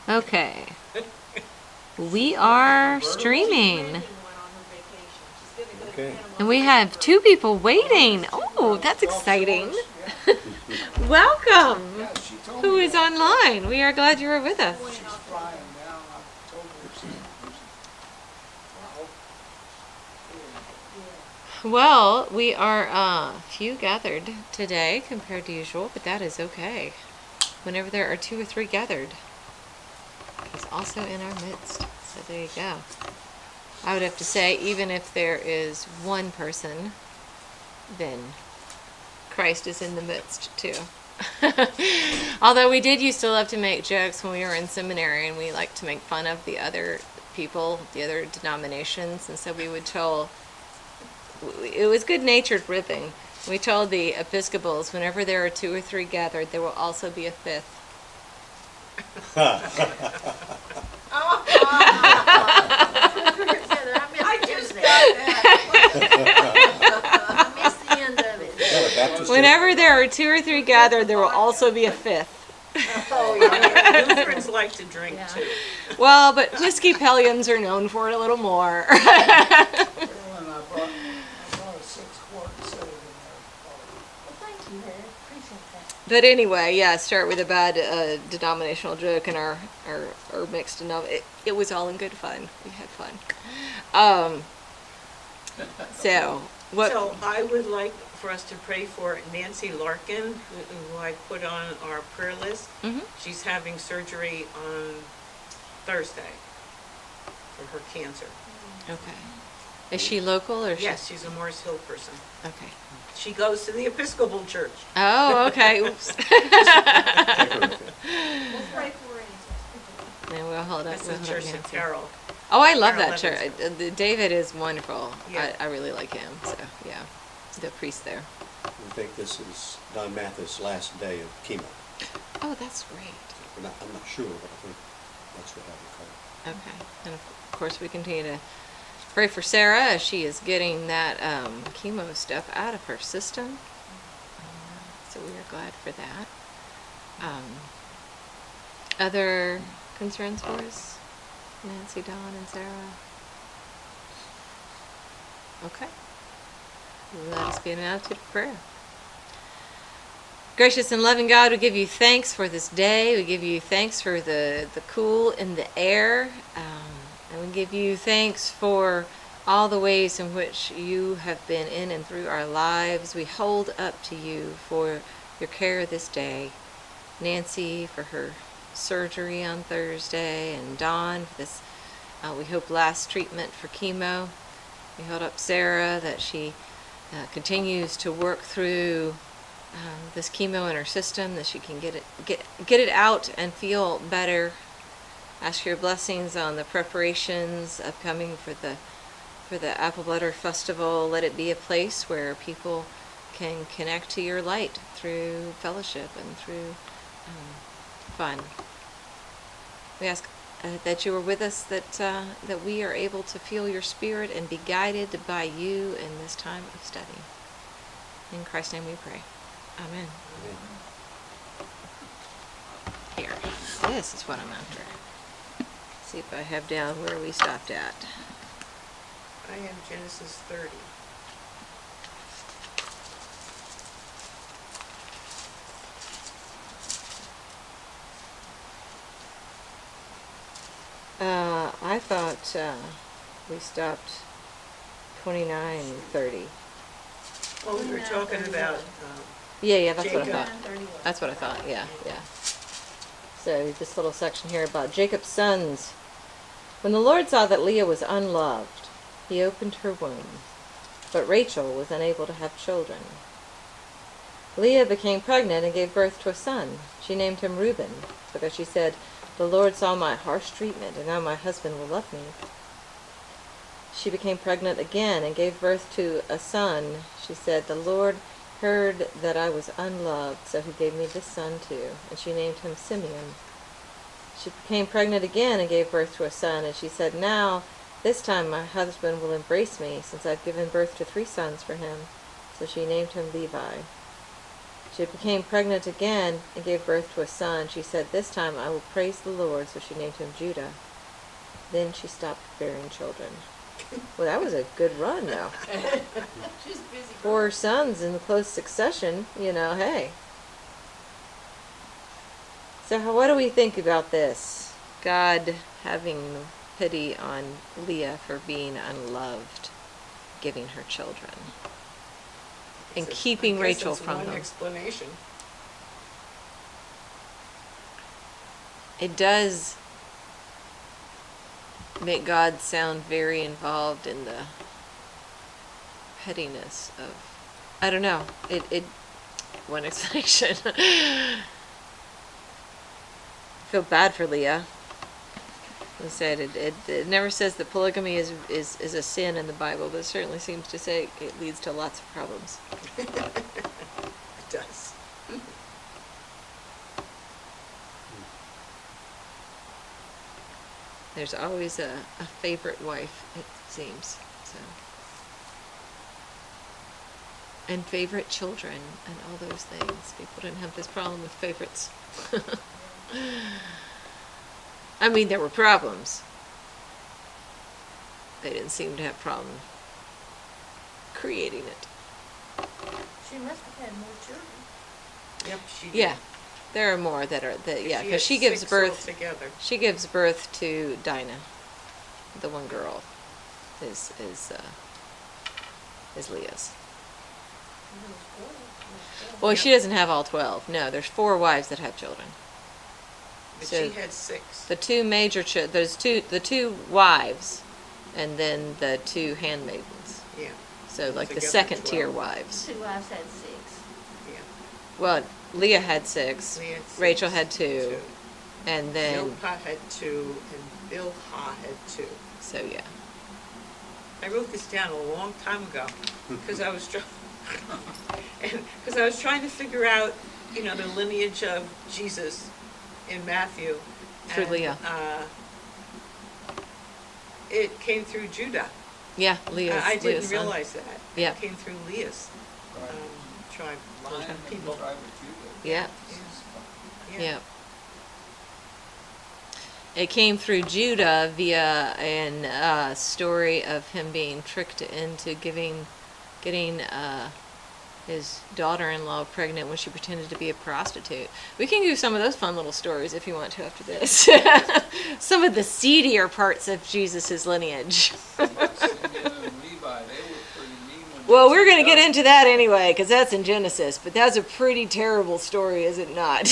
Okay. We are streaming. Okay. And we have 2 people waiting. Oh, that's exciting. Welcome. Who is online? We are glad you are with us. Well, we are few gathered today compared to usual, but that is okay. Whenever there are 2 or 3 gathered, He's also in our midst. So there you go. I would have to say, even if there is 1 person, then Christ is in the midst too. Although we did used to love to make jokes when we were in seminary, and we liked to make fun of the other people, the other denominations, and so we would tell, it was good-natured ribbing. We told the Episcopals, whenever there are 2 or 3 gathered, there will also be a 5th. I just got that. I missed the end of it. Whenever there are 2 or 3 gathered, there will also be a 5th. Oh, yeah. Lutherans like to drink Yeah. too. Well, but whiskey Hellions are known for it a little more. Carolyn, I brought a 6-quart and set it in there. Well, thank you, Harry. Appreciate that. But anyway, yeah, start with a bad denominational joke and our mixed enough. It was all in good fun. We had fun. So, what? So I would like for us to pray for Nancy Larkin, who I put on our prayer list. Mhm. She's having surgery on Thursday for her cancer. Okay. Is she local or? Yes, she's a Morris Hill person. Okay. She goes to the Episcopal Church. Oh, okay. Oops. We'll pray for her anytime. Then we'll hold up. That's we'll the hold up church in Nancy. Carroll. Oh, I love Carol that church. Evans. David is wonderful. Yeah. I really like him. So yeah, the priest there. I think this is Don Mathis' last day of chemo. Oh, that's great. I'm not sure, but I think that's what I would call it. Okay. And of course, we continue to pray for Sarah as she is getting that chemo stuff out of her system. So we are glad for that. Other concerns for us? Nancy, Dawn, and Sarah? Okay. Let us be an attitude of prayer. Gracious and loving God, we give you thanks for this day. We give you thanks for the cool in the air. And we give you thanks for all the ways in which you have been in and through our lives. We hold up to you for your care this day. Nancy for her surgery on Thursday, and Dawn for this, we hope, last treatment for chemo. We hold up Sarah that she continues to work through this chemo in her system, that she can get it out and feel better. Ask your blessings on the preparations upcoming for the Apple Butter Festival. Let it be a place where people can connect to your light through fellowship and through fun. We ask that you are with us, that we are able to feel your spirit and be guided by you in this time of study. In Christ's name we pray. Amen. Here, this is what I'm after. See if I have down where we stopped at. I have Genesis 30. I thought we stopped 29 and 30. Well, we were talking about, Yeah, that's what I Jacob. thought. That's what I thought, yeah. So this little section here about Jacob's sons. When the Lord saw that Leah was unloved, he opened her womb, but Rachel was unable to have children. Leah became pregnant and gave birth to a son. She named him Reuben, because she said, "The Lord saw my harsh treatment, and now my husband will love me." She became pregnant again and gave birth to a son. She said, "The Lord heard that I was unloved, so he gave me this son too." And she named him Simeon. She became pregnant again and gave birth to a son. And she said, "Now, this time my husband will embrace me, since I've given birth to 3 sons for him." So she named him Levi. She became pregnant again and gave birth to a son. She said, "This time I will praise the Lord," so she named him Judah. Then she stopped bearing children. Well, that was a good run, though. She's busy. 4 sons in close succession, hey. So what do we think about this? God having pity on Leah for being unloved, giving her children, and keeping Rachel from One them. explanation. It does make God sound very involved in the pettiness of, I don't know, it one explanation. I feel bad for Leah. I said it never says that polygamy is a sin in the Bible, but it certainly seems to say it leads to lots of problems. It does. There's always a favorite wife, it seems. So. And favorite children and all those things. People didn't have this problem with favorites. I mean, there were problems. They didn't seem to have problem creating it. She must have had more children. Yep, she did. Yeah, there are more that are She because had she gives 6 birth. altogether. She gives birth to Dinah, the one girl, is Leah's. Well, she doesn't have all 12. No, there's 4 wives that have children. But So- she had 6. The 2 major the 2 wives, and then the 2 handmaidens. Yeah, So like the Together, second tier 12. wives. 2 wives had 6. yeah. Well, Leah had 6. Leah had 6, Rachel had 2, and then Zilpah had 2, and Bilhah had 2. so yeah. I wrote this down a long time ago because I was trying to figure out, the lineage of Jesus in Matthew. Through and, Leah. It came through Judah. Yeah, Leah's. I didn't Leah's son. realize that. Yeah. It came through Leah's Right. tribe. Lion of the People. tribe of Judah. Yeah. Is- Yeah. It came through Judah via a story of him being tricked into getting his daughter-in-law pregnant when she pretended to be a prostitute. We can do some of those fun little stories if you want to after this. Some of the seedier parts of Jesus' lineage. Simeon and Levi, they were pretty mean when Well, they we're going to took get up- into that anyway, because that's in Genesis, but that's a pretty terrible story, is it not?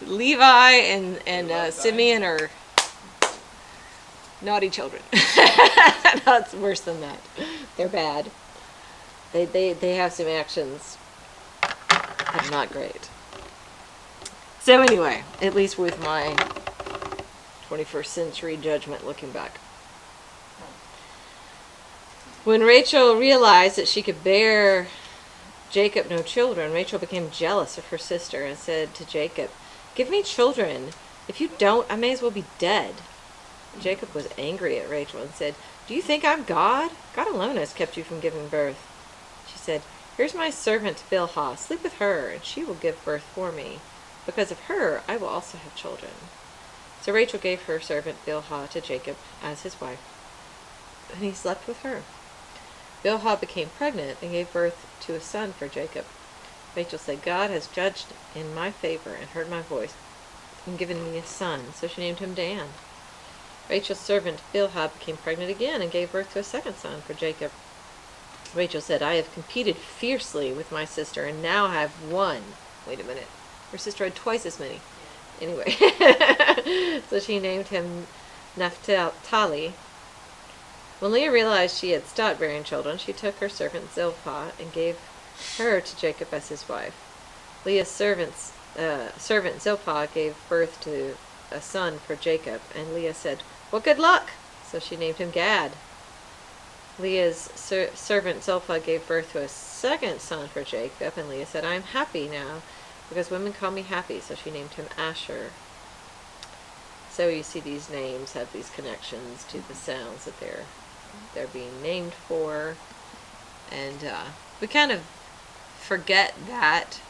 Levi and Simeon are naughty children. No, it's worse than that. They're bad. They have some actions that are not great. So anyway, at least with my 21st century judgment looking back. When Rachel realized that she could bear Jacob no children, Rachel became jealous of her sister and said to Jacob, "Give me children. If you don't, I may as well be dead." Jacob was angry at Rachel and said, "Do you think I'm God? God alone has kept you from giving birth." She said, "Here's my servant Bilhah. Sleep with her, and she will give birth for me. Because of her, I will also have children." So Rachel gave her servant Bilhah to Jacob as his wife, and he slept with her. Bilhah became pregnant and gave birth to a son for Jacob. Rachel said, "God has judged in my favor and heard my voice and given me a son." So she named him Dan. Rachel's servant Bilhah became pregnant again and gave birth to a second son for Jacob. Rachel said, "I have competed fiercely with my sister and now have won." Wait a minute. Her sister had twice as many. Anyway. So she named him Naphtali. When Leah realized she had stopped bearing children, she took her servant Zilpah and gave her to Jacob as his wife. Leah's servant Zilpah gave birth to a son for Jacob, and Leah said, "Well, good luck!" So she named him Gad. Leah's servant Zilpah gave birth to a second son for Jacob, and Leah said, "I am happy now, because women call me happy," so she named him Asher. So you see these names have these connections to the sounds that they're being named for, and we kind of forget that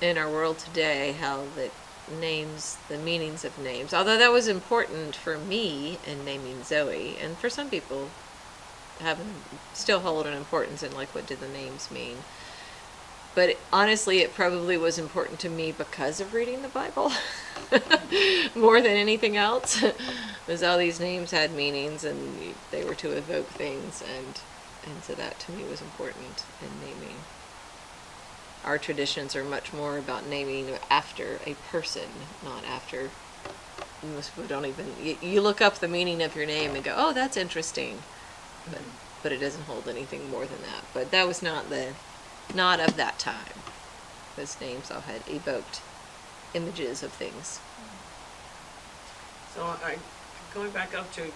in our world today, how the names, the meanings of names, although that was important for me in naming Zoe, and for some people still hold an importance in like what did the names mean. But honestly, it probably was important to me because of reading the Bible more than anything else. Because all these names had meanings and they were to evoke things, and so that to me was important in naming. Our traditions are much more about naming after a person, not after. Most people don't even. You look up the meaning of your name and go, "Oh, that's interesting," but it doesn't hold anything more than that. But that was not of that time. Those names all had evoked images of things. So going back up to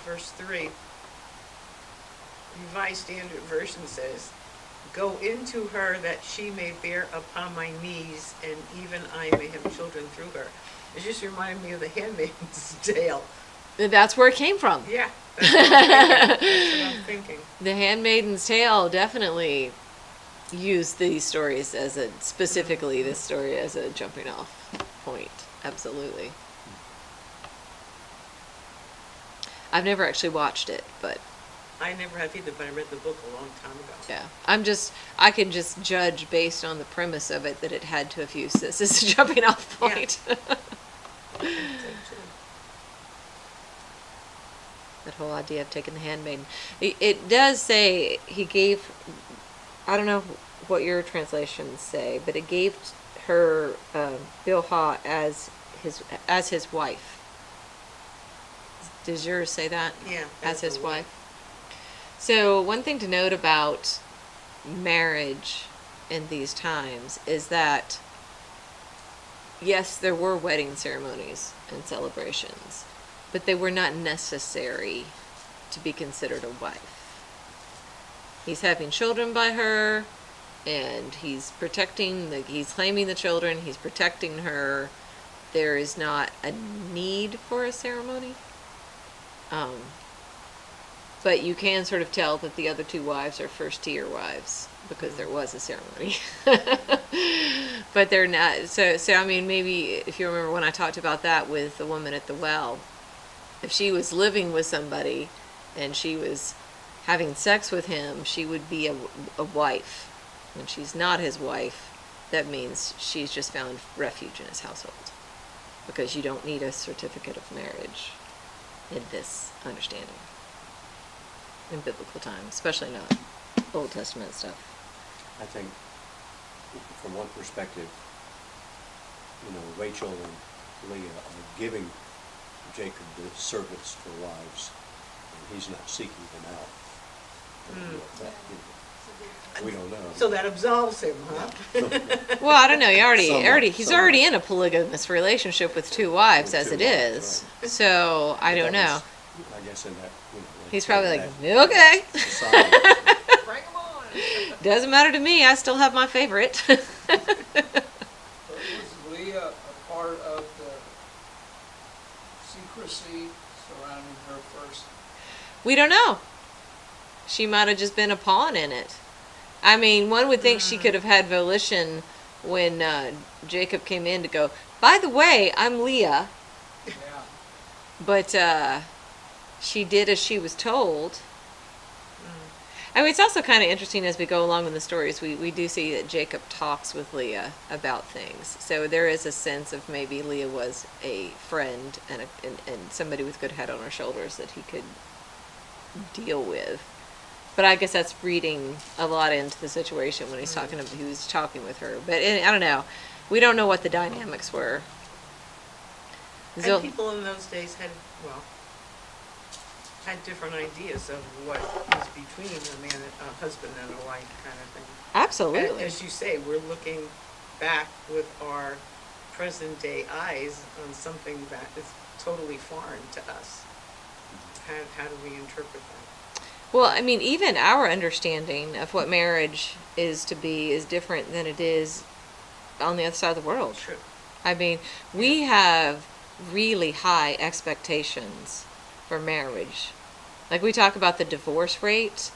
verse 3, Revised Standard Version says, "Go into her that she may bear upon my knees, and even I may have children through her." It just reminded me of the Handmaid's Tale. That's where it came from. Yeah, that's what I'm thinking. The Handmaid's Tale definitely used these stories specifically this story as a jumping off point. Absolutely. I've never actually watched it, but I never have either, but I read the book a long time ago. yeah, I can just judge based on the premise of it that it had to have used this as a jumping off Yeah. point. That whole idea of taking the handmaiden. It does say he gave, I don't know what your translations say, but it gave her Bilhah as his wife. Does yours say that? Yeah. As his the wife. So one thing to note about marriage in these times is that, yes, there were wedding ceremonies and celebrations, but they were not necessary to be considered a wife. He's having children by her, and he's claiming the children, he's protecting her. There is not a need for a ceremony. But you can sort of tell that the other two wives are first tier wives because there was a ceremony. But they're not, so I mean, maybe if you remember when I talked about that with the woman at the well, if she was living with somebody and she was having sex with him, she would be a wife. When she's not his wife, that means she's just found refuge in his household, because you don't need a certificate of marriage in this understanding in biblical times, especially not Old Testament stuff. I think, from one perspective, Rachel and Leah are giving Jacob the servants for wives, and he's not seeking them out. We don't know. So that absolves him, huh? Well, I don't know. He's Somewhat. already in a polygamous relationship with two wives With as two it wives, is. So I But don't that know. was, I guess in that, He's probably like, that okay, society, Bring 'em on. doesn't matter to me. I still have my favorite. But was Leah a part of the secrecy surrounding her first? We don't know. She might have just been a pawn in it. I mean, one would think she could have had volition when Jacob came in to go, by the way, I'm Leah. Yeah. But she did as she was told. I mean, it's also kind of interesting as we go along in the stories, we do see that Jacob talks with Leah about things. So there is a sense of maybe Leah was a friend and somebody with good head on her shoulders that he could deal with. But I guess that's reading a lot into the situation when he was talking with her. But I don't know. We don't know what the dynamics were. And people in those days had different ideas of what is between a husband and a wife kind of thing. Absolutely. As you say, we're looking back with our present day eyes on something that is totally foreign to us. How do we interpret that? Well, I mean, even our understanding of what marriage is to be is different than it is on the other side of the world. True. I mean, we have really high expectations for marriage. Like we talk about the divorce rate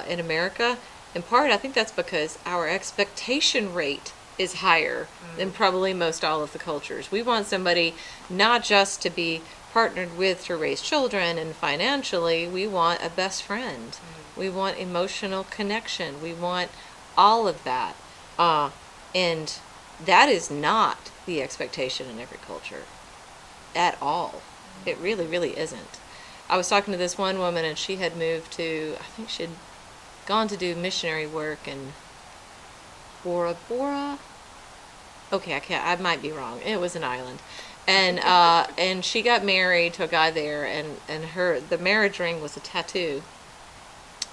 in America, In part, I think that's because our expectation rate is higher than probably most all of the cultures. We want somebody not just to be partnered with to raise children and financially, we want a best friend. We want emotional connection. We want all of that. And that is not the expectation in every culture at all. It really, really isn't. I was talking to this one woman and she had moved to, I think she'd gone to do missionary work in Bora Bora. Okay, I might be wrong. It was an island. And she got married to a guy there and the marriage ring was a tattoo.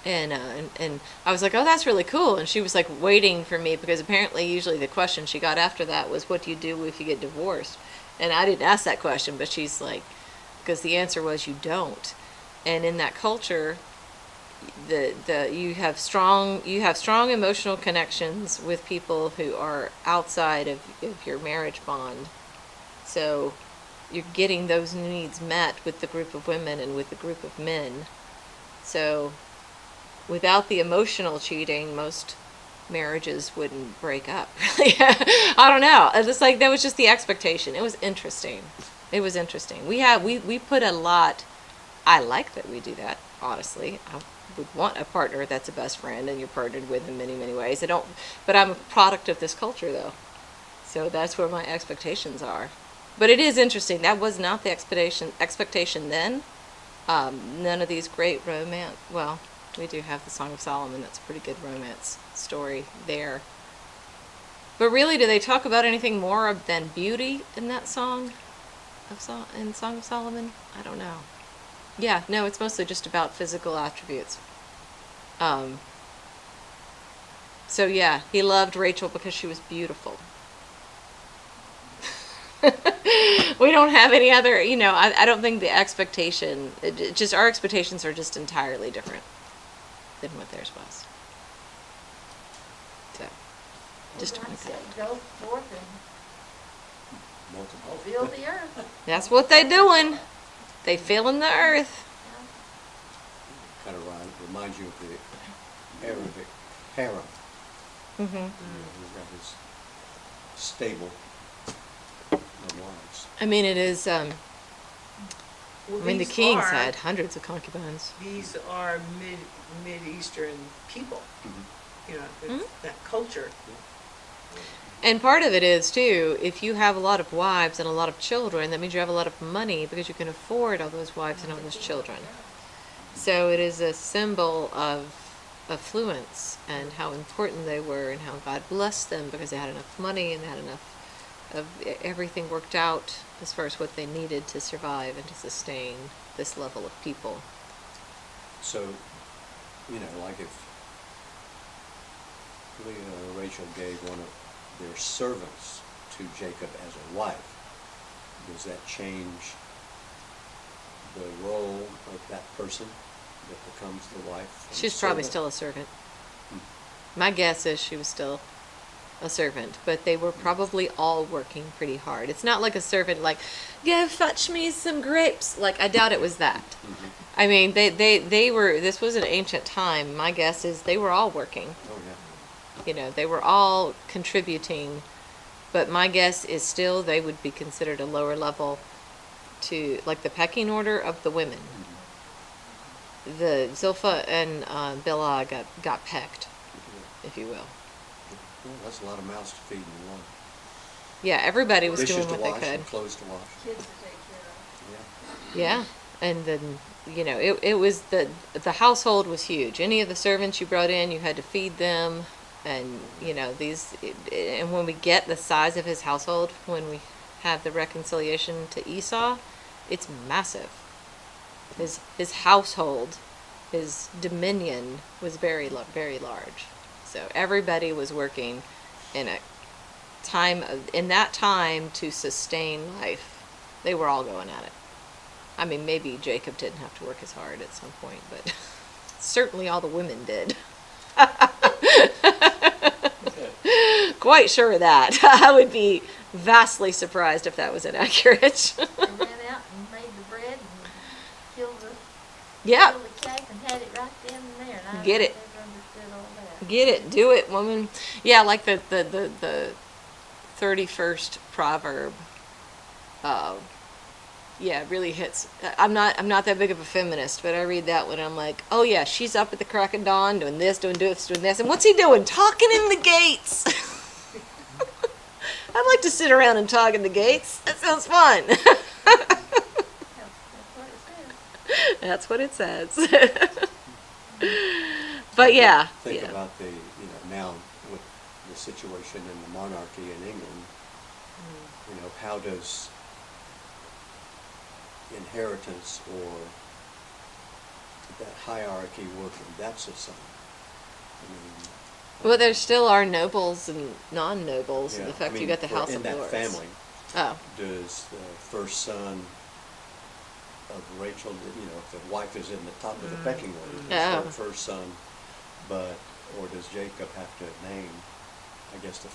And I was like, oh, that's really cool. And she was like waiting for me because apparently usually the question she got after that was, what do you do if you get divorced? And I didn't ask that question, but she's like, because the answer was you don't. And in that culture, you have strong emotional connections with people who are outside of your marriage bond. So you're getting those needs met with the group of women and with the group of men. So without the emotional cheating, most marriages wouldn't break up. Really, I don't know. It's like that was just the expectation. It was interesting. We put a lot. I like that we do that. Honestly, I would want a partner that's a best friend and you're partnered with in many, many ways. But I'm a product of this culture though, so that's where my expectations are. But it is interesting. That was not the expectation then. None of these great romance. Well, we do have the Song of Solomon. That's a pretty good romance story there. But really, do they talk about anything more than beauty in that song? In Song of Solomon? I don't know. Yeah, no, it's mostly just about physical attributes. So yeah, he loved Rachel because she was beautiful. We don't have any other, I don't think the expectation, just our expectations are just entirely different than what theirs was. So, just God to point that said, out. go forth and Multiple. fill the earth. That's what they doing. They filling the earth. Kind of reminds you of the Arabic harem. Mm-hmm. He's got his stable of wives. I mean, it is, Well, the these kings are- had hundreds of concubines. These are Mid-Eastern people, it's that culture. And part of it is, too, if you have a lot of wives and a lot of children, that means you have a lot of money because you can afford all those wives and all those children. So it is a symbol of affluence and how important they were and how God blessed them because they had enough money and they had enough of everything worked out as far as what they needed to survive and to sustain this level of people. So, like if Leah or Rachel gave one of their servants to Jacob as a wife, does that change the role of that person that becomes the wife? and She's probably servant? still a servant. My guess is she was still a servant, but they were probably all working pretty hard. It's not like a servant like, go fetch me some grapes. Like, I doubt it was that. Mhm. I mean, they were, this was an ancient time. My guess is they were all working. Oh, yeah. They were all contributing, but my guess is still they would be considered a lower level to, like, the pecking order of the women. The Zilpah and Bilhah got pecked, if you will. Well, that's a lot of mouths to feed in one. Yeah, everybody was Dishes doing to what they wash could. and clothes to wash. Kids to take care of. Yeah. Yeah, and then it was the household was huge. Any of the servants you brought in, you had to feed them, and and when we get the size of his household, when we have the reconciliation to Esau, it's massive. His household, his dominion was very large. So everybody was working in that time to sustain life. They were all going at it. I mean, maybe Jacob didn't have to work as hard at some point, but certainly all the women did. Quite sure of that. I would be vastly surprised if that was inaccurate. They ran out and made the bread and killed Yeah. the calf and had it right then and there. And I Get don't it. think they understood all that. Get it, do it, woman. Yeah, like the 31st proverb. Yeah, really hits. I'm not that big of a feminist, but I read that one and I'm like, oh yeah, she's up at the crack of dawn doing this, doing this, doing this, and what's he doing? Talking in the gates. I'd like to sit around and talk in the gates. That sounds fun. That's what it says. That's what it says. But yeah. Think yeah. about the, now with the situation in the monarchy in England, how does inheritance or that hierarchy work in that society? Well, there still are nobles and non-nobles. Yeah, The fact I mean, you got the for- House in of that Lords. family, Oh, does the first son of Rachel, if the wife is in the top of the pecking order, Oh. is her first son, or does Jacob have to name, I guess the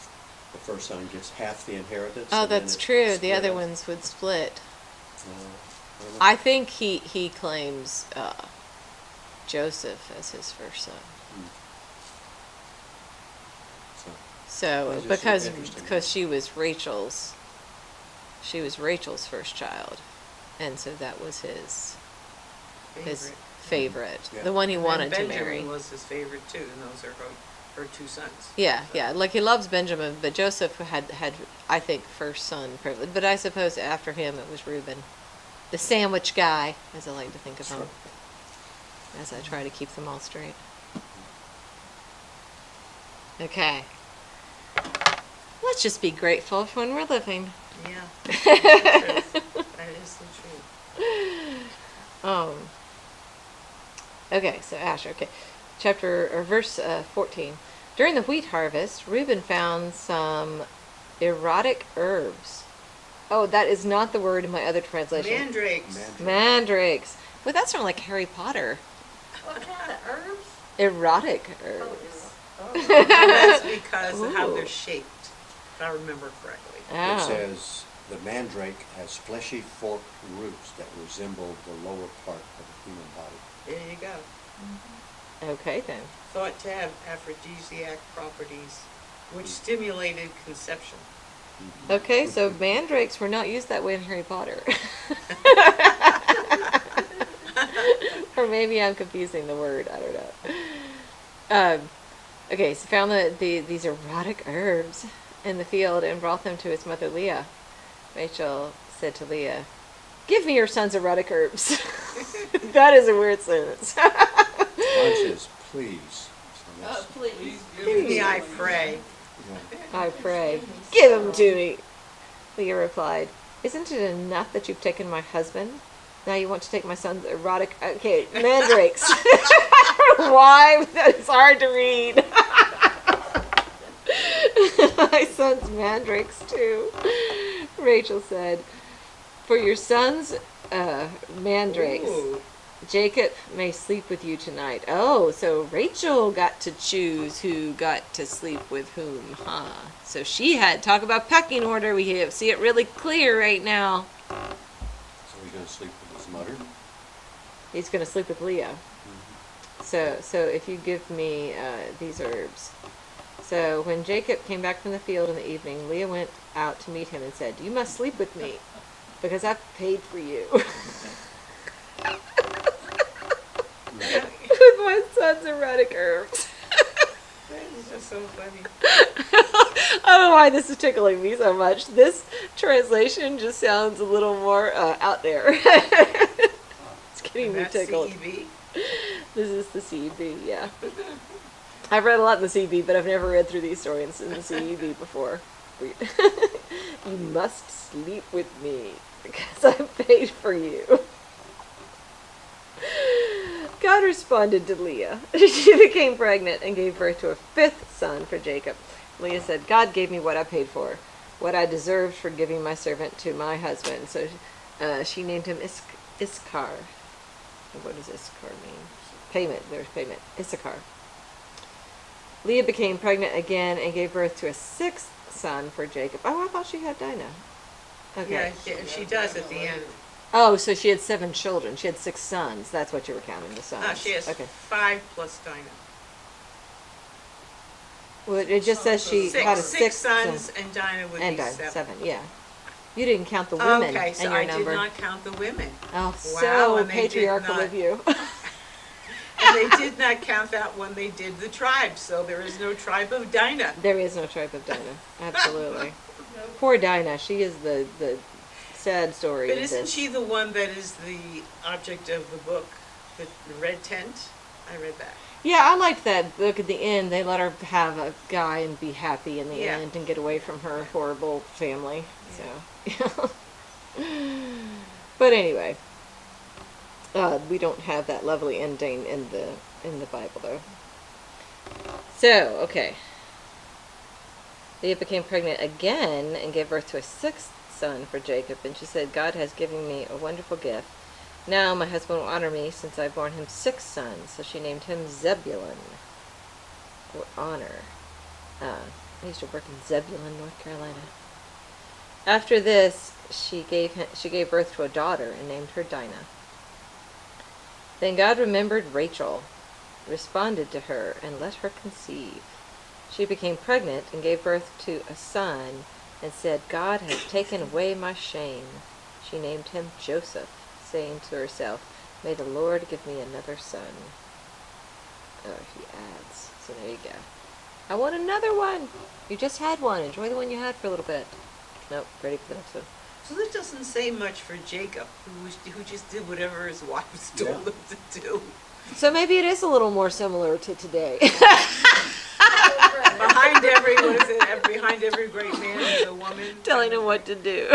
first son gets half the inheritance? oh, and then that's it true. The split other up? ones would split. I don't know. I think he claims Joseph as his first son. Hmm. So, So That's just because interesting. she was Rachel's first child, and so that was his favorite, Yeah. the one he And wanted to Benjamin marry. was his favorite too, and those are her two sons. Yeah, yeah. Like he loves Benjamin, but Joseph had I think first son privilege. But I suppose after him it was Reuben, the sandwich guy, as I like to think of him, as I try to keep them all straight. Okay. Let's just be grateful for when we're living. Yeah. That's the truth. That is the truth. Okay, so Asher, okay. Verse 14. During the wheat harvest, Reuben found some erotic herbs. Oh, that is not the word in my other translation. Mandrakes. Mandrakes. Well, that sounds like Harry Potter. What kind of herbs? Erotic Oh, herbs. That's because of how Ooh. they're shaped, if I remember correctly. It Oh. says, the mandrake has fleshy forked roots that resemble the lower part of the human body. There you go. Okay, then. Thought to have aphrodisiac properties, which stimulated conception. Okay, so mandrakes were not used that way in Harry Potter. Or maybe I'm confusing the word. I don't know. Okay, so found these erotic herbs in the field and brought them to his mother Leah. Rachel said to Leah, "Give me your son's erotic herbs." That is a weird sentence. Mine says, please. So that's- Please. Give me, I pray. yeah. I pray, give them to me. Leah replied, "Isn't it enough that you've taken my husband? Now you want to take my son's erotic, okay, mandrakes." Why? That's hard to read. My son's mandrakes too. Rachel said, "For your son's mandrakes, Ooh. Jacob may sleep with you tonight." Oh, so Rachel got to choose who got to sleep with whom, huh? So she had, talk about pecking order. We see it really clear right now. So he's going to sleep with his mother? He's going to sleep with Leah. So if you give me these herbs. So when Jacob came back from the field in the evening, Leah went out to meet him and said, "You must sleep with me, because I've paid for you." With my son's erotic herbs. That is just so funny. I don't know why this is tickling me so much. This translation just sounds a little more out there. It's getting me That's tickled. CEV. This is the CEB, yeah. I've read a lot in the CEB, but I've never read through these stories in the CEB before. You must sleep with me because I paid for you. God responded to Leah. She became pregnant and gave birth to a fifth son for Jacob. Leah said, "God gave me what I paid for, what I deserved for giving my servant to my husband." So she named him Issachar. What does Issachar mean? Payment. There's payment. Issachar. Leah became pregnant again and gave birth to a sixth son for Jacob. Oh, I thought she had Dinah. Okay. Yeah, she does at the end. Oh, so she had 7 children. She had 6 sons. That's what you were counting, the sons. She has Okay. 5 plus Dinah. Well, it just says she had a Six sixth sons, son. and Dinah would And be died, seven. seven, yeah. You didn't count the women Okay, in so your I number. did not count the women. Oh, Wow, so and they did patriarchal not- of you. And they did not count that when they did the tribes, so there is no tribe of Dinah. There is no tribe of Dinah. Absolutely. Poor Dinah. She is the sad story But of isn't this. she the one that is the object of the book, the red tent? I read that. Yeah, I liked that book at the end. They let her have a guy and be happy in the Yeah. end and get away from her horrible family. So, but anyway, we don't have that lovely ending in the Bible though. So, okay. Leah became pregnant again and gave birth to a sixth son for Jacob, and she said, "God has given me a wonderful gift. Now my husband will honor me since I've borne him 6 sons." So she named him Zebulun, for honor. I used to work in Zebulun, North Carolina. After this, she gave birth to a daughter and named her Dinah. Then God remembered Rachel, responded to her, and let her conceive. She became pregnant and gave birth to a son, and said, "God has taken away my shame." She named him Joseph, saying to herself, "May the Lord give me another son." Oh, he adds. So there you go. I want another one. You just had one. Enjoy the one you had for a little bit. Nope, ready for the next one. So that doesn't say much for Jacob, who just did whatever his wife told him to do. So maybe it is a little more similar to today. Behind every great man is a woman. Telling him what to do.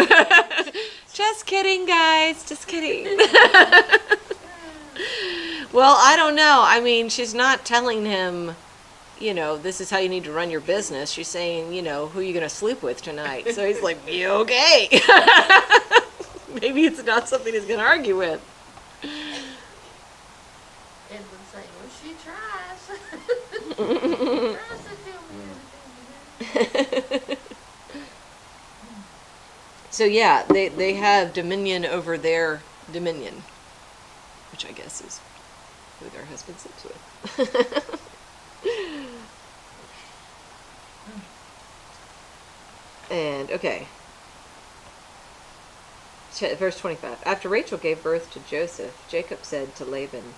Just kidding, guys. Just kidding. Well, I don't know. I mean, she's not telling him, this is how you need to run your business. She's saying, who are you going to sleep with tonight? So he's like, "You okay?" Maybe it's not something he's going to argue with. Edwin saying, "Well, she tries." Tries to tell me everything to do. So yeah, they have dominion over their dominion, which I guess is who their husband sleeps with. And okay, verse 25. After Rachel gave birth to Joseph, Jacob said to Laban,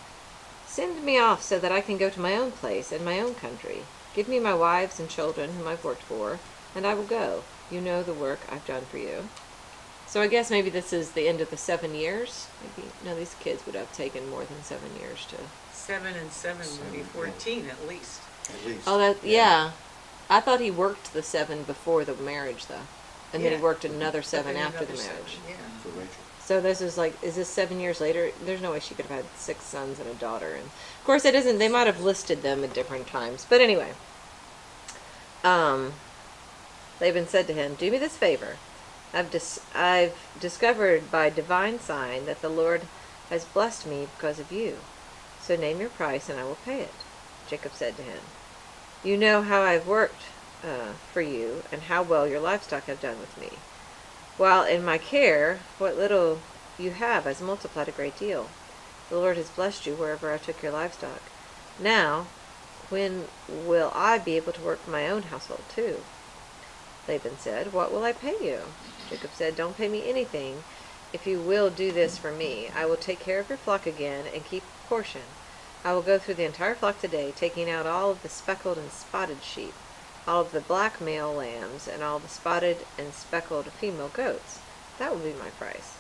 "Send me off so that I can go to my own place and my own country. Give me my wives and children whom I've worked for, and I will go. You know the work I've done for you." So I guess maybe this is the end of the 7 years. Maybe no, these kids would have taken more than 7 years to. 7 and 7 would be 14 at least. At least. Oh, that yeah. I thought he worked the 7 before the marriage though, and then Yeah. he worked another But 7 then after the another marriage. 7, yeah. For Rachel. So this is is this 7 years later? There's no way she could have had 6 sons and a daughter. And of course it isn't, they might have listed them at different times. But anyway, Laban said to him, "Do me this favor. I've discovered by divine sign that the Lord has blessed me because of you. So name your price and I will pay it." Jacob said to him, "You know how I've worked for you and how well your livestock have done with me. While in my care, what little you have has multiplied a great deal. The Lord has blessed you wherever I took your livestock. Now, when will I be able to work for my own household too?" Laban said, "What will I pay you?" Jacob said, "Don't pay me anything. If you will do this for me, I will take care of your flock again and keep a portion. I will go through the entire flock today, taking out all of the speckled and spotted sheep, all of the black male lambs, and all the spotted and speckled female goats. That will be my price.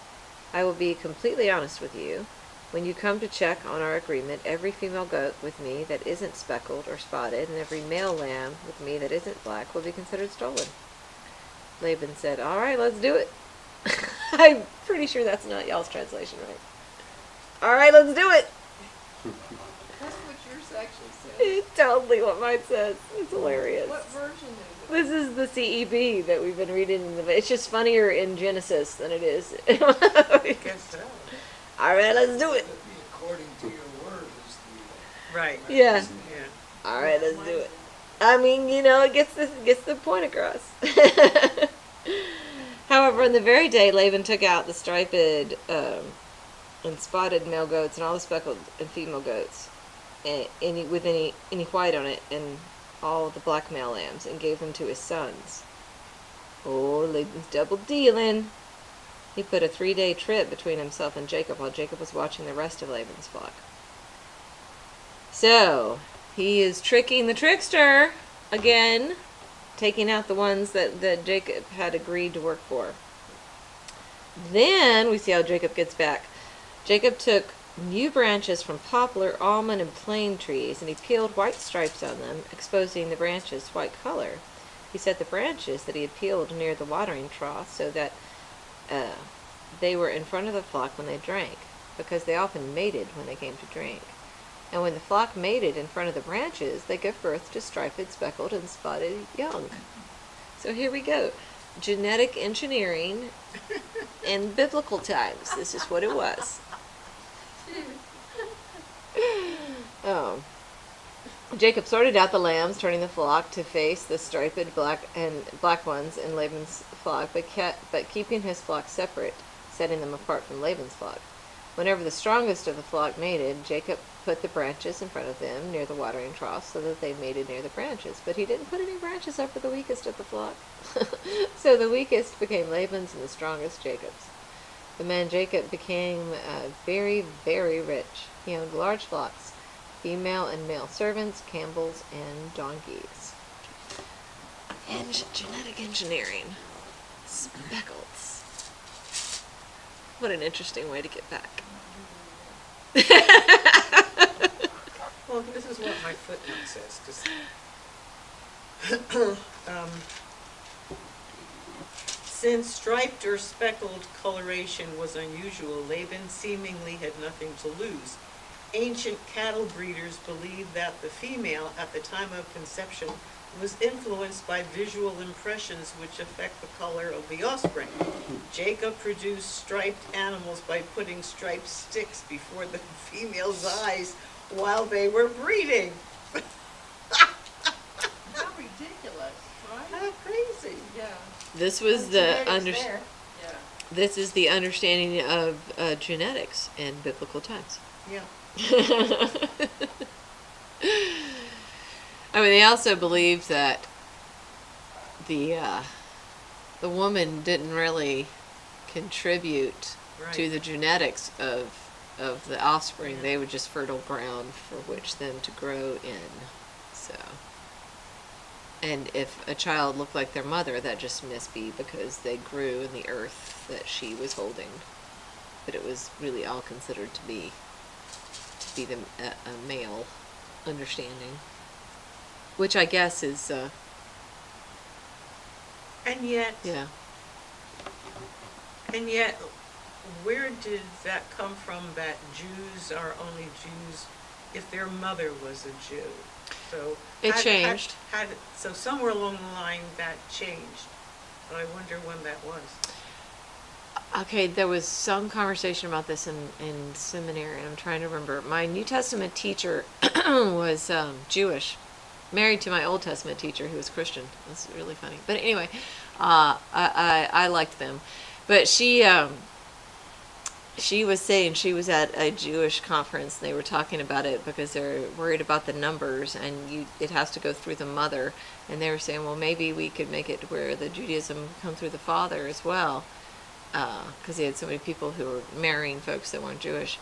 I will be completely honest with you. When you come to check on our agreement, every female goat with me that isn't speckled or spotted, and every male lamb with me that isn't black will be considered stolen." Laban said, "All right, let's do it." I'm pretty sure that's not y'all's translation, right? "All right, let's do it." That's what yours actually says. It's totally what mine says. It's hilarious. What version is it? This is the CEB that we've been reading in the. It's just funnier in Genesis than it is. I guess so. All right, let's do it. That'd be according to your word is the. Right. Yeah. Yeah. All right, let's do it. I mean, it gets the point across. However, on the very day Laban took out the striped and spotted male goats and all the speckled and female goats, and with any white on it, and all the black male lambs and gave them to his sons. Oh, Laban's double dealing. He put a 3-day trip between himself and Jacob while Jacob was watching the rest of Laban's flock. So, he is tricking the trickster again, taking out the ones that Jacob had agreed to work for. Then we see how Jacob gets back. Jacob took new branches from poplar, almond, and plane trees, and he peeled white stripes on them, exposing the branches' white color. He set the branches that he had peeled near the watering trough so that they were in front of the flock when they drank, because they often mated when they came to drink. And when the flock mated in front of the branches, they gave birth to striped, speckled, and spotted young. So here we go. Genetic engineering in biblical times. This is what it was. Oh. Jacob sorted out the lambs, turning the flock to face the striped black ones in Laban's flock, but keeping his flock separate, setting them apart from Laban's flock. Whenever the strongest of the flock mated, Jacob put the branches in front of them near the watering trough so that they mated near the branches. But he didn't put any branches up for the weakest of the flock. So the weakest became Laban's and the strongest Jacob's. The man Jacob became very, very rich. He owned large flocks, female and male servants, camels, and donkeys. And genetic engineering. Speckles. What an interesting way to get back. Well, this is what my footnote says, 'cause, since striped or speckled coloration was unusual, Laban seemingly had nothing to lose. Ancient cattle breeders believed that the female, at the time of conception, was influenced by visual impressions which affect the color of the offspring. Jacob produced striped animals by putting striped sticks before the female's eyes while they were breeding. How ridiculous, right? How crazy. Yeah, This was Genetics there. yeah. This is the understanding of genetics in biblical times. Yeah. I mean, they also believed that the woman didn't really contribute to Right. the genetics of the offspring. They were just fertile ground for which them to grow in. So, and if a child looked like their mother, that just must be because they grew in the earth that she was holding. But it was really all considered to be a male understanding, which I guess is And yet, yeah. and yet, where did that come from that Jews are only Jews if their mother was a Jew? So It changed. So somewhere along the line that changed. But I wonder when that was. Okay, there was some conversation about this in seminary, and I'm trying to remember. My New Testament teacher was married to my Old Testament teacher who was Christian. That's really funny. But anyway, I liked them. But she was saying she was at a Jewish conference, and they were talking about it because they're worried about the numbers, and it has to go through the mother. And they were saying, well, maybe we could make it where the Judaism come through the father as well. Because he had so many people who were marrying folks that weren't Jewish.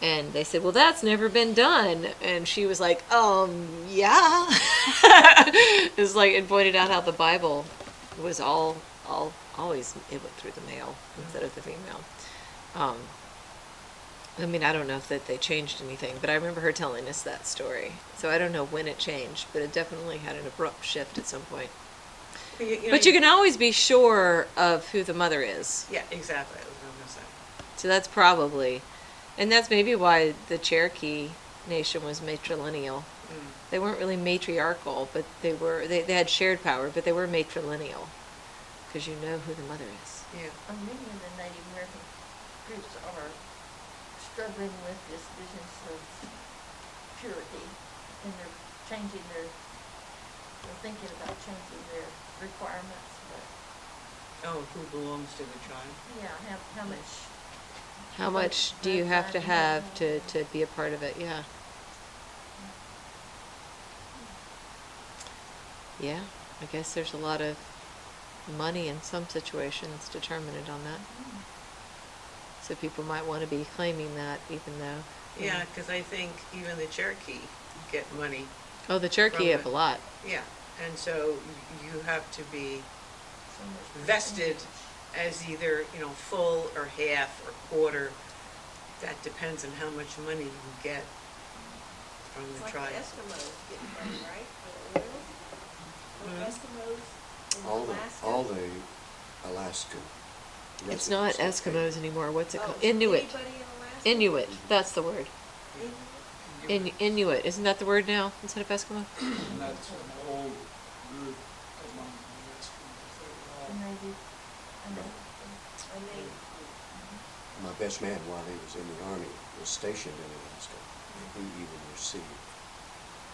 And they said, well, that's never been done. And she was like, yeah. It was like, and pointed out how the Bible was always, it went through the male instead of the female. I mean, I don't know if that they changed anything, but I remember her telling us that story. So I don't know when it changed, but it definitely had an abrupt shift at some point. But you can always be sure of who the mother is. Yeah, exactly. That was what I was gonna say. So that's probably, and that's maybe why the Cherokee Nation was matrilineal. They weren't really matriarchal, but they had shared power, but they were matrilineal. Because you know who the mother is. Yeah. Many of the Native American groups are struggling with this business of purity, and they're thinking about changing their requirements, but, Oh, who belongs to the tribe? yeah, how much. How much do you have to have to be a part of it? Yeah. Yeah, I guess there's a lot of money in some situations determined on that. So people might want to be claiming that even though. Yeah, because I think even the Cherokee get money. Oh, the Cherokee From have a lot. Yeah, and so you have to be So much vested percentage. as either, full or half or quarter. That depends on how much money you get from It's the like tribe. the Eskimos getting money, right, for the oil? Mhm. The Eskimos in All Alaska? the Alaskan It's not residents that Eskimos anymore. What's it Oh, called? so Inuit. anybody in Alaska? Inuit. That's the word. Inuit? Inuit. Isn't that the word now instead of Eskimo? And that's an old group among the Eskimos. They were all And maybe, and maybe. And they, My best man, while he was in the Army, was stationed in Alaska. And he even received,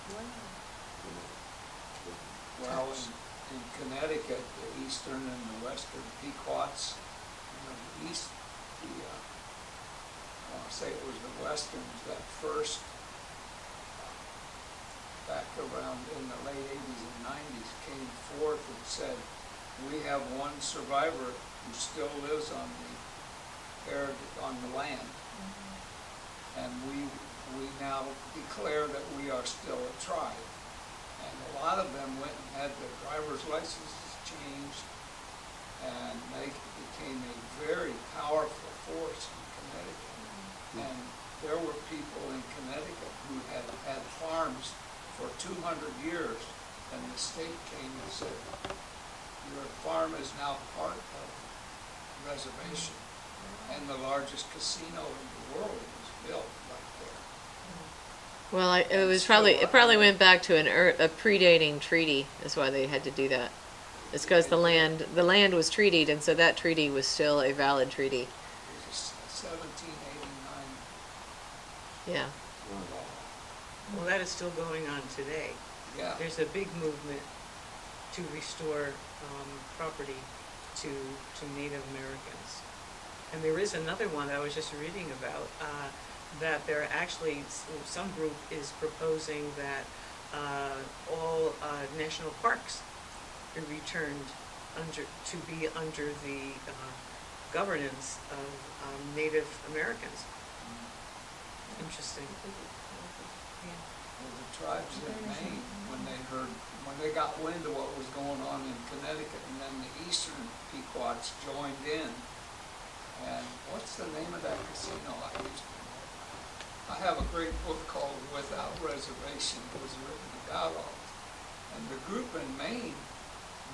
wow. you know, the Well, tax. in Connecticut, the eastern and the western Pequots, the east, I want to say it was the westerns that first, back around in the late 80s and 90s, came forth and said, we have one survivor who still lives on the land. And we now declare that we are still a tribe. And a lot of them went and had their driver's licenses changed, and they became a very powerful force in Connecticut. And there were people in Connecticut who had had farms for 200 years, and the state came and said, your farm is now part of the reservation. And the largest casino in the world was built right there. Well, it And was still it probably alive. went back to a predating treaty. Is why they had to do that. It's because the land was treated, and so that treaty was still a valid treaty. It was a 1789 Yeah. law. Well, that is still going on today. Yeah. There's a big movement to restore property to Native Americans. And there is another one that I was just reading about, that there actually, some group is proposing that all national parks be returned to be under the governance of Native Americans. Interesting. Yeah. Well, the tribes in Maine, when they got wind of what was going on in Connecticut, and then the eastern Pequots joined in. And what's the name of that casino I used to know? I have a great book called Without Reservation. It was written about all this. And the group in Maine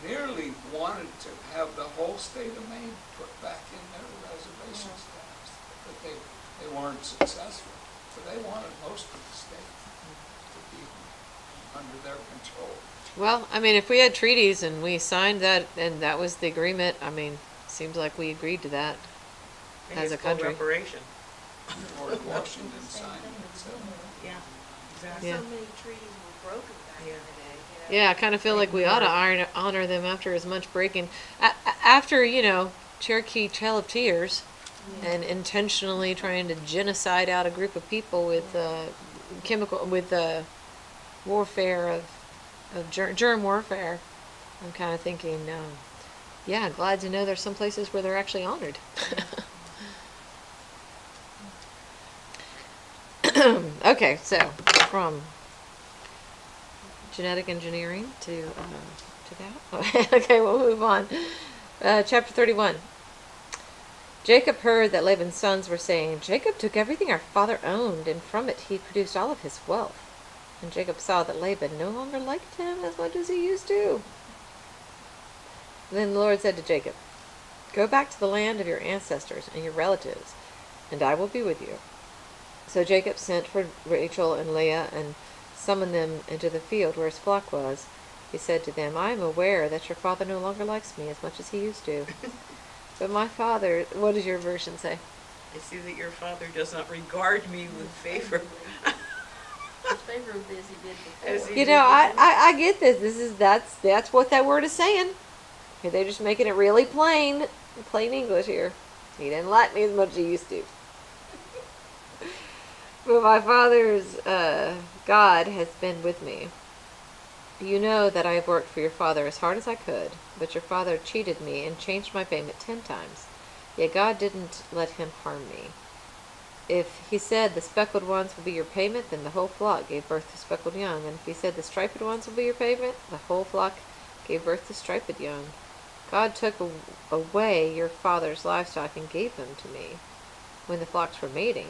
nearly wanted to have the whole state of Maine put back in their reservation status, but they weren't successful. So they wanted most of the state to be under their control. Well, I mean, if we had treaties and we signed that, and that was the agreement, I mean, seems like we agreed to that. And As a it's called country. reparation. George Washington signed it, so. Yeah, exactly. Yeah. So many treaties were broken back in the Yeah. day, you know? Yeah, I kind of feel like we ought to honor them after as much breaking, after Cherokee Trail of Tears, and intentionally trying to genocide out a group of people with warfare of germ warfare. I'm kind of thinking, yeah, glad to know there's some places where they're actually honored. Okay, so from genetic engineering to that. Okay, we'll move on. Chapter 31. Jacob heard that Laban's sons were saying, Jacob took everything our father owned, and from it he produced all of his wealth. And Jacob saw that Laban no longer liked him as much as he used to. Then the Lord said to Jacob, Go back to the land of your ancestors and your relatives, and I will be with you. So Jacob sent for Rachel and Leah and summoned them into the field where his flock was. He said to them, I am aware that your father no longer likes me as much as he used to. But my father, what does your version say? I see that your father does not regard me with favor. As favorably as he did before. As he You know, I get this. That's what that word is saying. They're just making it really plain English here. He didn't like me as much as he used to. But my father's God has been with me. You know that I have worked for your father as hard as I could, but your father cheated me and changed my payment 10 times. Yet God didn't let him harm me. If he said the speckled ones will be your payment, then the whole flock gave birth to speckled young. And if he said the striped ones will be your payment, the whole flock gave birth to striped young. God took away your father's livestock and gave them to me. When the flocks were mating,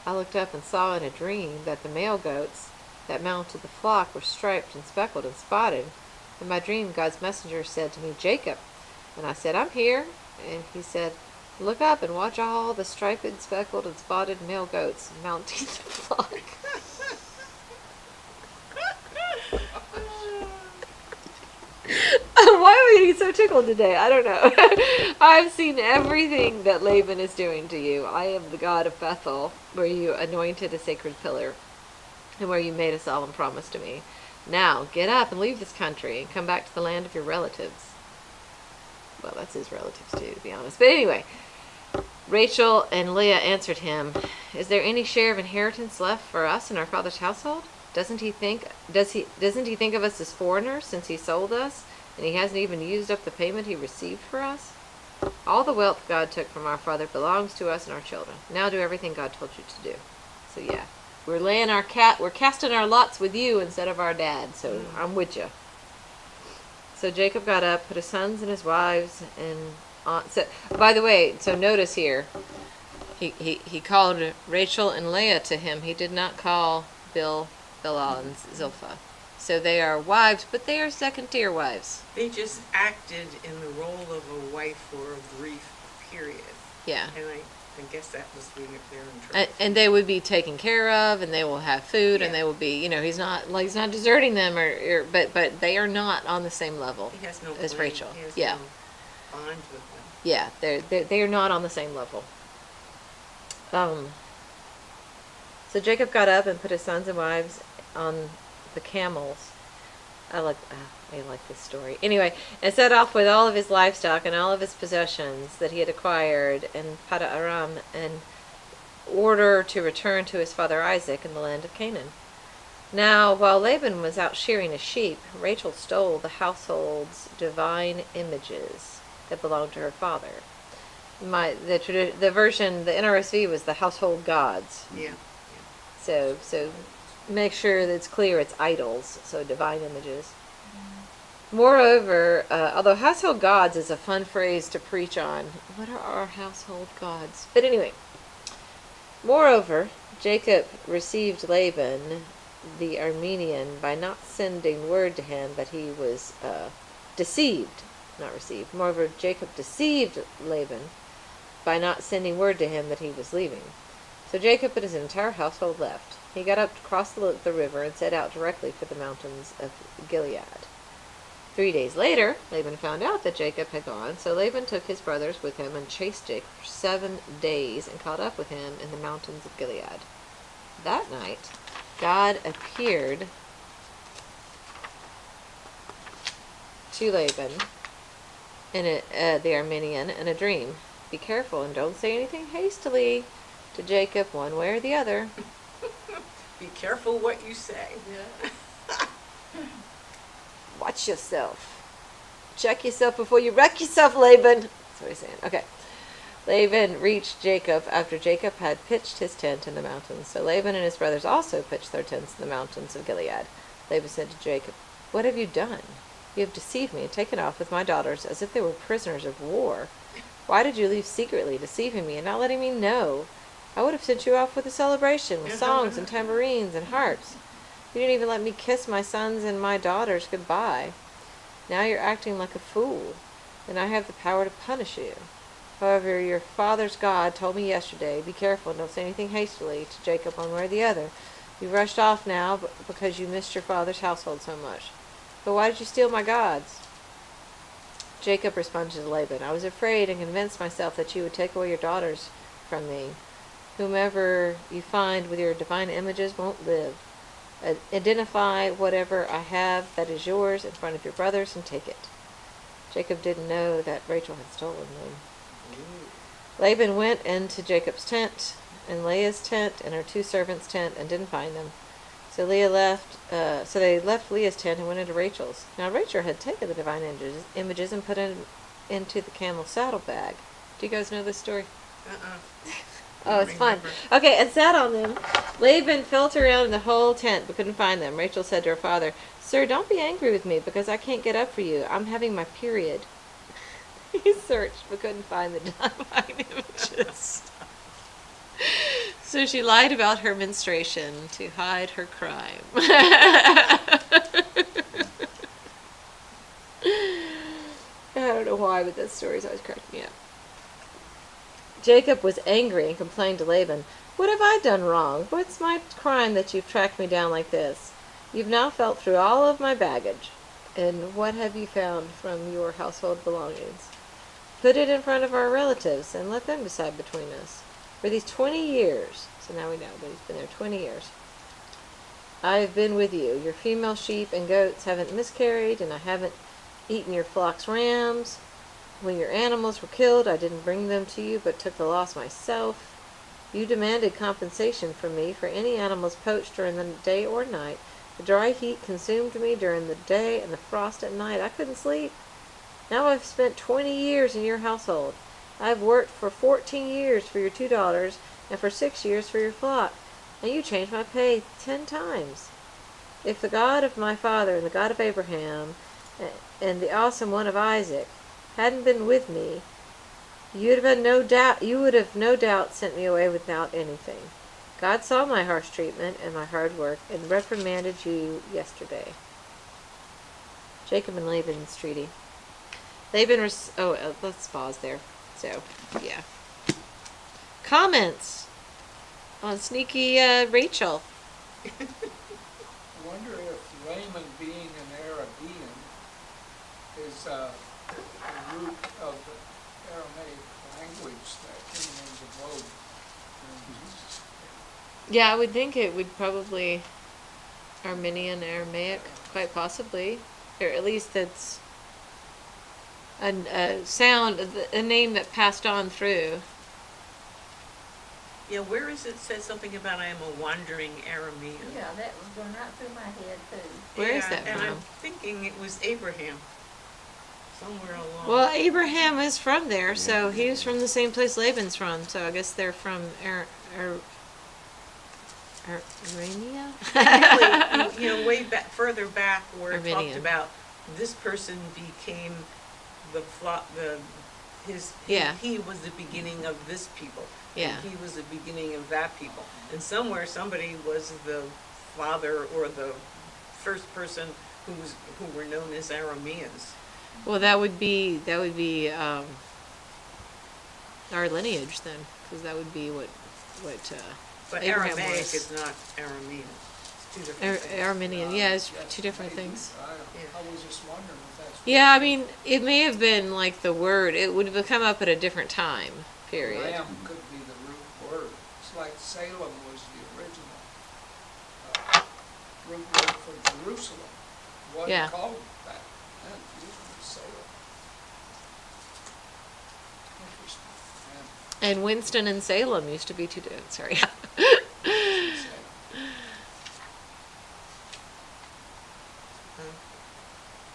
I looked up and saw in a dream that the male goats that mounted the flock were striped and speckled and spotted. In my dream, God's messenger said to me, Jacob. And I said, I'm here. And he said, look up and watch all the striped, speckled, and spotted male goats mounting the flock. Why are we getting so tickled today? I don't know. I've seen everything that Laban is doing to you. I am the God of Bethel, where you anointed a sacred pillar, and where you made a solemn promise to me. Now, get up and leave this country and come back to the land of your relatives. Well, that's his relatives too, to be honest. But anyway, Rachel and Leah answered him, is there any share of inheritance left for us in our father's household? Doesn't he think of us as foreigners since he sold us, and he hasn't even used up the payment he received for us? All the wealth God took from our father belongs to us and our children. Now do everything God told you to do. So yeah, we're casting our lots with you instead of our dad. So I'm with you. So Jacob got up, put his sons and his wives, and so by the way, so notice here, he called Rachel and Leah to him. He did not call Bilhah, and Zilpah. So they are wives, but they are second-tier wives. They just acted in the role of a wife for a brief period. Yeah. And I guess that was when they're in trouble. And they would be taken care of, and they will have food, and Yeah. they will be, he's not deserting them, but they are not on the same level He has no as claim. Rachel. He has Yeah. no bond with them. Yeah, they are not on the same level. So Jacob got up and put his sons and wives on the camels. I like this story. Anyway, and set off with all of his livestock and all of his possessions that he had acquired in Padan Aram in order to return to his father Isaac in the land of Canaan. Now, while Laban was out shearing his sheep, Rachel stole the household's divine images that belonged to her father. The version, the NRSV was the household gods. Yeah. So make sure that it's clear it's idols, so divine images. Moreover, although household gods is a fun phrase to preach on, what are our household gods? But anyway, moreover, Jacob received Laban the Aramean by not sending word to him that he was deceived, not received. Moreover, Jacob deceived Laban by not sending word to him that he was leaving. So Jacob and his entire household left. He got up to cross the river and set out directly for the mountains of Gilead. 3 days later, Laban found out that Jacob had gone, so Laban took his brothers with him and chased Jacob for 7 days and caught up with him in the mountains of Gilead. That night, God appeared to Laban, the Aramean, in a dream. Be careful and don't say anything hastily to Jacob one way or the other. Be careful what you say. Watch yourself. Check yourself before you wreck yourself, Laban. That's what he's saying. Okay. Laban reached Jacob after Jacob had pitched his tent in the mountains. So Laban and his brothers also pitched their tents in the mountains of Gilead. Laban said to Jacob, what have you done? You have deceived me and taken off with my daughters as if they were prisoners of war. Why did you leave secretly, deceiving me and not letting me know? I would have sent you off with a celebration, with songs and tambourines and harps. You didn't even let me kiss my sons and my daughters goodbye. Now you're acting like a fool, and I have the power to punish you. However, your father's God told me yesterday, be careful and don't say anything hastily to Jacob one way or the other. You rushed off now because you missed your father's household so much. But why did you steal my gods? Jacob responded to Laban, I was afraid and convinced myself that you would take away your daughters from me. Whomever you find with your divine images won't live. Identify whatever I have that is yours in front of your brothers and take it. Jacob didn't know that Rachel had stolen them. Laban went into Jacob's tent and Leah's tent and her 2 servants' tent and didn't find them. So Leah left. So they left Leah's tent and went into Rachel's. Now Rachel had taken the divine images and put them into the camel saddlebag. Do you guys know this story? Oh, it's fun. Remember. Okay, and sat on them. Laban felt around in the whole tent but couldn't find them. Rachel said to her father, "Sir, don't be angry with me because I can't get up for you. I'm having my period." He searched but couldn't find the divine images. So she lied about her menstruation to hide her crime. I don't know why, but that story's always cracked me up. Jacob was angry and complained to Laban, "What have I done wrong? What's my crime that you've tracked me down like this? You've now felt through all of my baggage. And what have you found from your household belongings? Put it in front of our relatives and let them decide between us. For these 20 years, so now we know that he's been there 20 years, I have been with you. Your female sheep and goats haven't miscarried, and I haven't eaten your flock's rams. When your animals were killed, I didn't bring them to you, but took the loss myself. You demanded compensation from me for any animals poached during the day or night. The dry heat consumed me during the day, and the frost at night. I couldn't sleep. Now I've spent 20 years in your household. I've worked for 14 years for your 2 daughters, and for 6 years for your flock, and you changed my pay 10 times. If the God of my father and the God of Abraham and the awesome one of Isaac hadn't been with me, you would have no doubt sent me away without anything. God saw my harsh treatment and my hard work and reprimanded you yesterday." Jacob and Laban's treaty. Let's pause there. So, yeah. Comments on sneaky Rachel. I wonder if Laman being an Arabian is the root of the Aramaic language that came into vogue during Jesus' day. Yeah, I would think it would probably Armenian Aramaic, quite possibly, or at least that's a name that passed on through. Yeah, where is it said something about I am a wandering Aramean? Yeah, that was going right through my head too. Where is Yeah, that and I'm from? thinking it was Abraham, somewhere along. Well, Abraham is from there, so he was from the same place Laban's from. So I guess they're from Armenia. Really, way back, further back, where it talked Armenian. about this person became the flock, Yeah. he was the beginning of this people. Yeah. And he was the beginning of that people. And somewhere somebody was the father or the first person who were known as Arameans. Well, that would be our lineage then, because that would be what But Abraham Aramaic was. is not Aramean. It's two different things. Armenian. Yeah, it's Yes, two different maybe. things. I was just wondering if that's. Yeah, I mean, it may have been like the word. It would have come up at a different time period. Ram could be the root word. It's like Salem was the original root word for Jerusalem. It Yeah. wasn't called that then. It was Salem. Interesting. And Winston and Salem used to be two. Sorry. Yeah. Salem.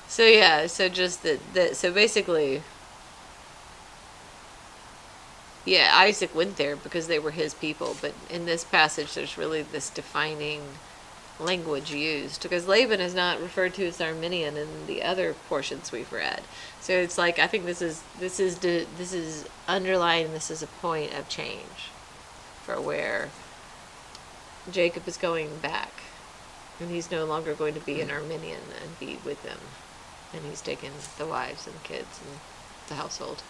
So yeah, so just so basically, yeah, Isaac went there because they were his people, but in this passage there's really this defining language used, because Laban is not referred to as Armenian in the other portions we've read. So it's like, I think this is underlying, this is a point of change for where Jacob is going back, and he's no longer going to be an Armenian and be with them. And he's taken the wives and kids and the household.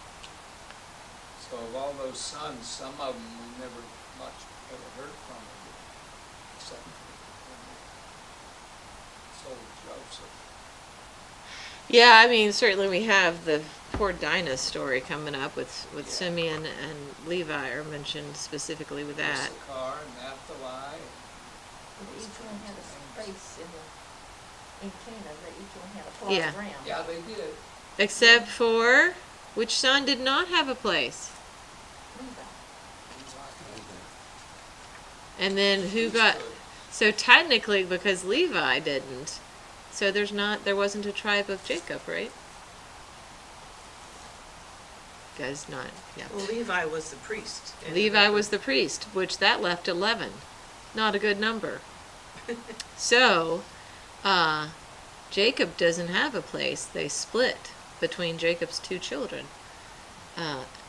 So of all those sons, some of them we never much ever heard from again, except when they sold Joseph. Yeah, I mean, certainly we have the poor Dinah story coming up with Simeon and Levi are mentioned specifically with that. Issachar and Naphtali. But each one had a space in Canaan, that each one had a plot Yeah. of ground. Yeah, they did. Except for, which son did not have a place? Levi. And then who got, So technically, because Levi didn't, so there wasn't a tribe of Jacob, right? Guys, not, yeah. Well, Levi was the priest. and- Levi was the priest, which that left 11. Not a good number. So, Jacob doesn't have a place. They split between Jacob's two children,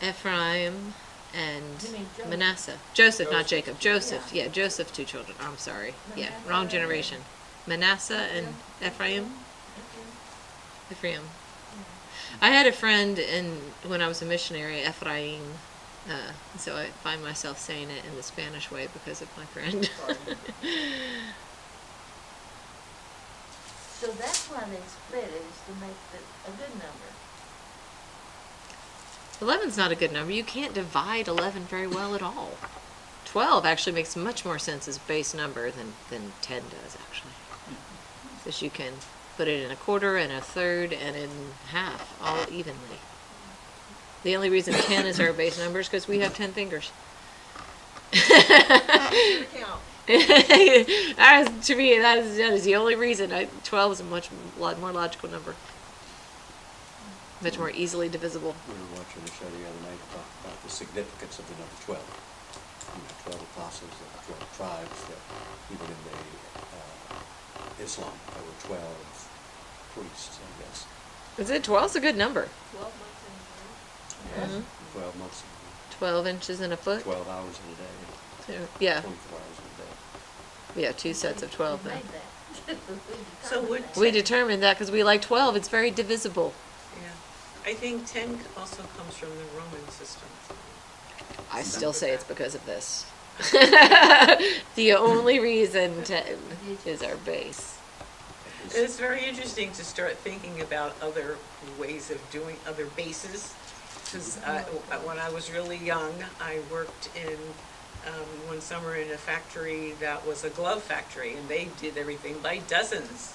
Ephraim and You mean Joseph? Manasseh. Joseph, not Joseph. Jacob. Joseph. Yeah. Yeah, Joseph's two children. I'm sorry. Yeah, Manasseh wrong and- generation. Manasseh and Ephraim. Ephraim. I had a friend when I was a missionary, Ephraim. So I find myself saying it in the Spanish way because of my friend. So that's why they split it, is to make a good number. 11's not a good number. You can't divide 11 very well at all. 12 actually makes much more sense as a base number than 10 does, actually. Because you can put it in a quarter and a third and in half, all evenly. The only reason 10 is our base number is because we have 10 fingers. Count. To me, that is the only reason. 12 is a much more logical number. Much more easily divisible. We were watching a show the other night about the significance of the number 12. 12 apostles, there were 12 tribes, that even in the Islam, there were 12 priests, I guess. Is it 12's a good number? 12 months in a year. Mhm. 12 months, 12 inches in a foot? 12 hours in a day, Yeah, 24 hours in a day. yeah, two sets of 12 We then. made that. We So would determined that. We determined that because we like 12. It's very divisible. Yeah. I think 10 also comes from the Roman system. I still say it's because of this. The only reason 10 is our base. And it's very interesting to start thinking about other ways of doing other bases. Because when I was really young, I worked in one summer in a factory that was a glove factory, and they did everything by dozens.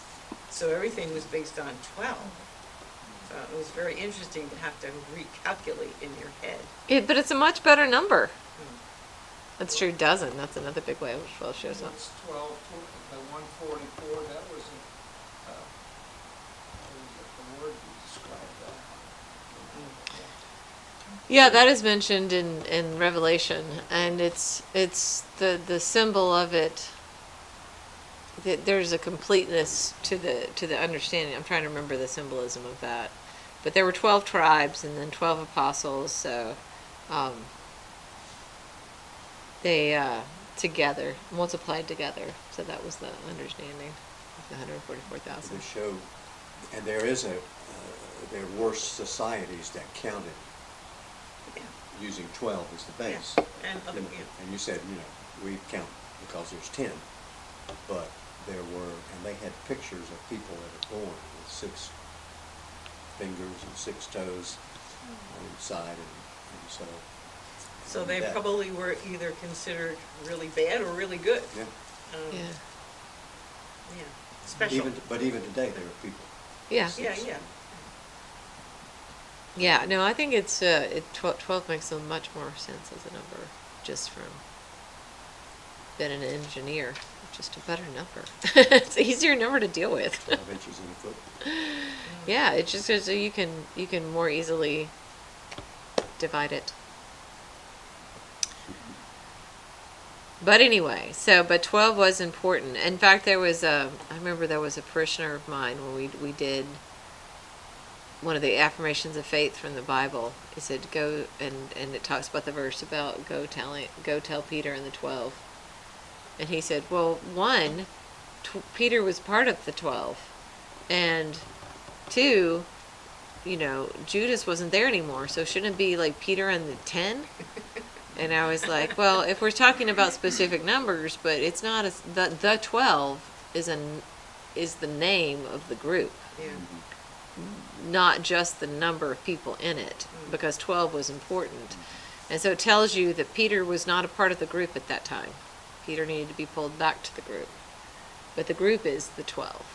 So everything was based on 12. So it was very interesting to have to recalculate in your head. But it's a much better number. That's true, dozen. That's another big way which 12 shows up. What's 12, the 144, that was the word you described that. Yeah, that is mentioned in Revelation, and it's the symbol of it. That there's a completeness to the understanding. I'm trying to remember the symbolism of that, but there were 12 tribes and then 12 apostles. So they together multiplied together. So that was the understanding of the 144,000. The show, and there were societies that counted Yeah. using 12 as the base. And other, And you said, we count because there's 10, but there were, and they had pictures of people that are born with 6 fingers and 6 toes on each side, and so. So they that- probably were either considered really bad or really good. Yeah, Yeah, Yeah, special. but even today, there are people. yeah, Yeah. yeah. No, I think it's 12 makes a much more sense as a number, just from being an engineer. Just a better number. It's an easier number to deal with. 12 inches in a foot. Yeah, it just so you can more easily divide it. But anyway, but 12 was important. In fact, I remember there was a parishioner of mine when we did one of the affirmations of faith from the Bible. He said, go, and it talks about the verse about go tell Peter and the 12. And he said, well, one, Peter was part of the 12. And 2, Judas wasn't there anymore, so shouldn't it be like Peter and the 10? And I was like, well, if we're talking about specific numbers, but it's not the 12 is the name of the group, Yeah. not just the number of people in it, because 12 was important. And so it tells you that Peter was not a part of the group at that time. Peter needed to be pulled back to the group. But the group is the 12.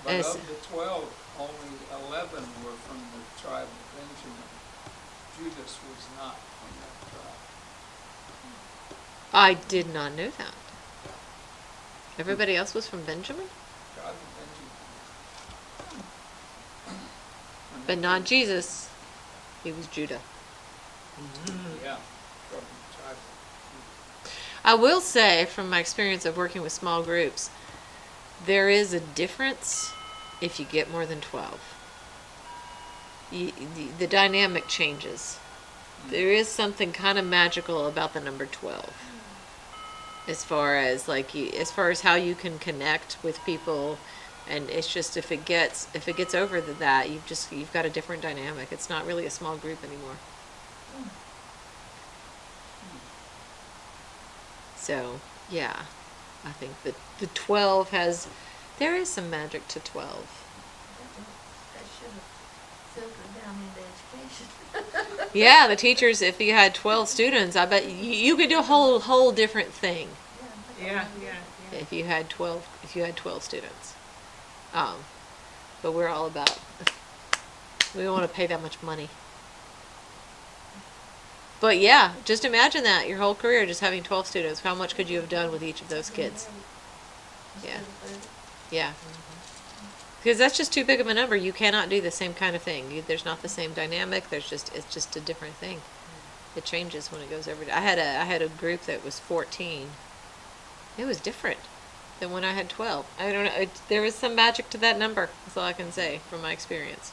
But And of the 12, only 11 were from the tribe of Benjamin. Judas was not from that tribe. I did not know that. Everybody else was from Benjamin? God and Benjamin. But not Jesus. He was Judah. Yeah. From the tribe. I will say, from my experience of working with small groups, there is a difference if you get more than 12. The dynamic changes. There is something kind of magical about the number 12. As far as how you can connect with people, and it's just if it gets over that, you've got a different dynamic. It's not really a small group anymore. So, yeah, I think that the 12 there is some magic to 12. That should have filtered down into education. Yeah, the teachers, if you had 12 students, I bet you could do a whole different thing Yeah, yeah, yeah. if you had 12 students. But we're all about, we don't want to pay that much money. But yeah, just imagine that, your whole career just having 12 students. How much could you have done with each of those kids? Yeah. Yeah. Because that's just too big of a number. You cannot do the same kind of thing. There's not the same dynamic. It's just a different thing. It changes when it goes over. I had a group that was 14. It was different than when I had 12. I don't know. There was some magic to that number. That's all I can say from my experience.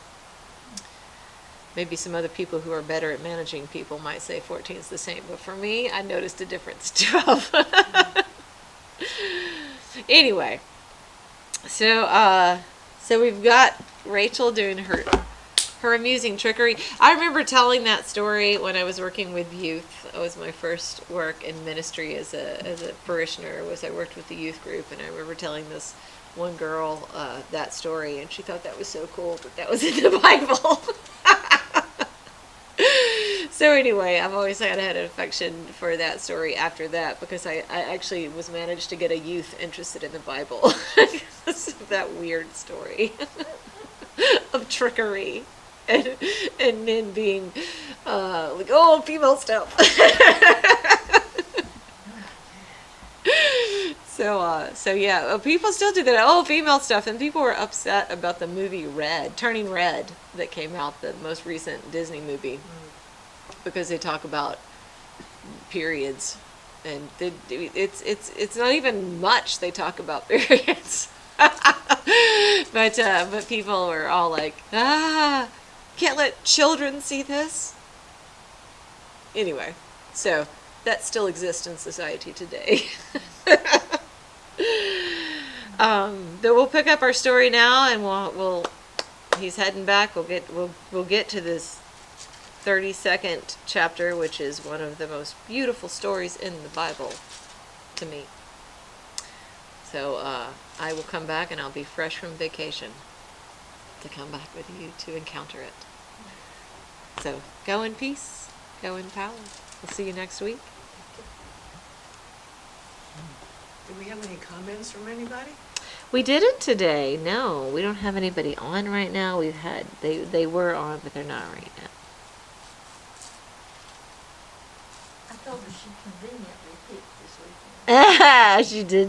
Maybe some other people who are better at managing people might say 14 is the same, but for me, I noticed a difference. 12. Anyway, so we've got Rachel doing her amusing trickery. I remember telling that story when I was working with youth. It was my first work in ministry as a parishioner. I worked with the youth group, and I remember telling this one girl that story, and she thought that was so cool that was in the Bible. So anyway, I've always had an affection for that story after that, because I actually was managed to get a youth interested in the Bible. That weird story of trickery and men being like, oh, female stuff. So yeah, people still do that. Oh, female stuff, and people were upset about the movie Turning Red, that came out, the most recent Disney movie, because they talk about periods, and it's not even much they talk about periods. But people were all like, can't let children see this. Anyway, so that still exists in society today. But we'll pick up our story now, and we'll he's heading back. We'll get to this 32nd chapter, which is one of the most beautiful stories in the Bible to me. So I will come back, and I'll be fresh from vacation to come back with you to encounter it. So go in peace, go in power. We'll see you next week. Do we have any comments from anybody? We didn't today. No, we don't have anybody on right now. They were on, but they're not right now. I told her she conveniently picked this weekend. She did